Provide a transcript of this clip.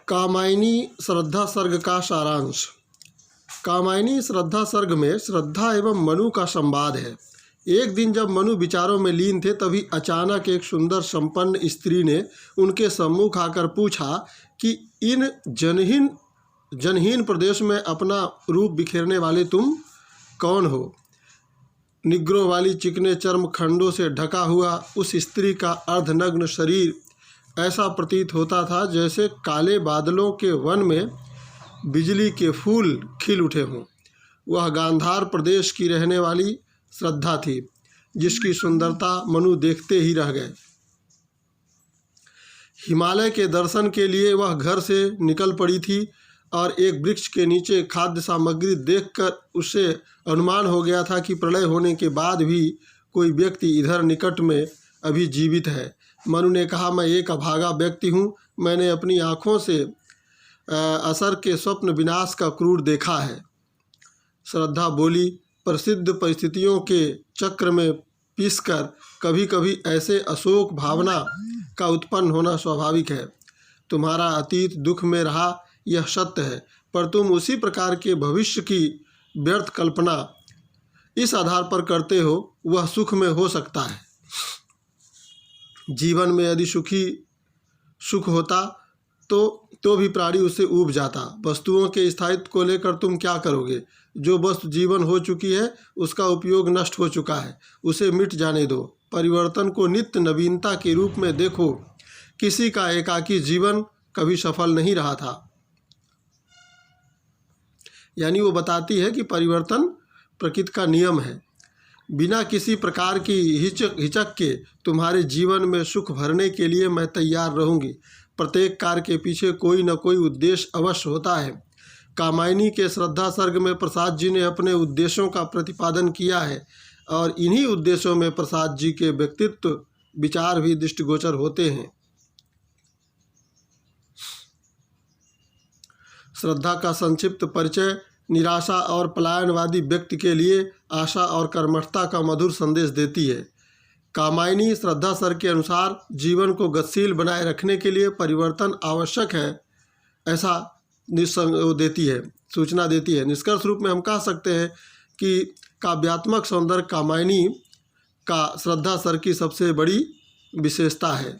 कामायनी श्रद्धा सर्ग का सारांश। कामायनी श्रद्धा सर्ग में श्रद्धा एवं मनु का संवाद है। एक दिन जब मनु विचारों में लीन थे, तभी अचानक एक सुंदर संपन्न स्त्री ने उनके सम्मुख आकर पूछा कि इन जनहीन प्रदेश में अपना रूप बिखेरने वाले तुम कौन हो? निग्रों वाली चिकने चर्म खंडों से ढका हुआ उस स्त्री का अर्धनग्न शरीर ऐसा प्रतीत होता था जैसे काले बादलों के वन में बिजली के फूल खिल उठे हों। वह गांधार प्रदेश की रहने वाली श्रद्धा थी, जिसकी सुंदरता मनु देखते ही रह गए। हिमालय के दर्शन के लिए वह घर से निकल पड़ी थी और एक वृक्ष के नीचे खाद्य सामग्री देखकर उसे अनुमान हो गया था कि प्रलय होने के बाद भी कोई व्यक्ति इधर निकट में अभी जीवित है। मनु ने कहा, मैं एक अभागा व्यक्ति हूँ। मैंने अपनी आँखों से असर के स्वप्न विनाश का क्रूर देखा है। श्रद्धा बोली, प्रसिद्ध परिस्थितियों के चक्र में पिसकर कभी कभी ऐसे अशोक भावना का उत्पन्न होना स्वाभाविक है। तुम्हारा अतीत दुख में रहा, यह सत्य है, पर तुम उसी प्रकार के भविष्य की व्यर्थ कल्पना इस आधार पर करते हो वह सुख में हो सकता है। जीवन में यदि सुख होता तो भी प्राणी उससे ऊब जाता। वस्तुओं के स्थायित्व को लेकर तुम क्या करोगे? जो वस्तु जीवन हो चुकी है उसका उपयोग नष्ट हो चुका है, उसे मिट जाने दो। परिवर्तन को नित्य नवीनता के रूप में देखो। किसी का एकाकी जीवन कभी सफल नहीं रहा था। यानी वो बताती है कि परिवर्तन प्रकृति का नियम है। बिना किसी प्रकार की हिचक के तुम्हारे जीवन में सुख भरने के लिए मैं तैयार रहूँगी। प्रत्येक कार्य के पीछे कोई न कोई उद्देश्य अवश्य होता है। कामायनी के श्रद्धा सर्ग में प्रसाद जी ने अपने उद्देश्यों का प्रतिपादन किया है और इन्हीं उद्देश्यों में प्रसाद जी के व्यक्तित्व विचार भी दृष्टिगोचर होते हैं। श्रद्धा का संक्षिप्त परिचय निराशा और पलायनवादी व्यक्ति के लिए आशा और कर्मठता का मधुर संदेश देती है। कामायनी श्रद्धा सर के अनुसार जीवन को गतिशील बनाए रखने के लिए परिवर्तन आवश्यक है, ऐसा सूचना देती है। निष्कर्ष रूप में हम कह सकते हैं कि काव्यात्मक सौंदर्य कामायनी का श्रद्धा सर की सबसे बड़ी विशेषता है।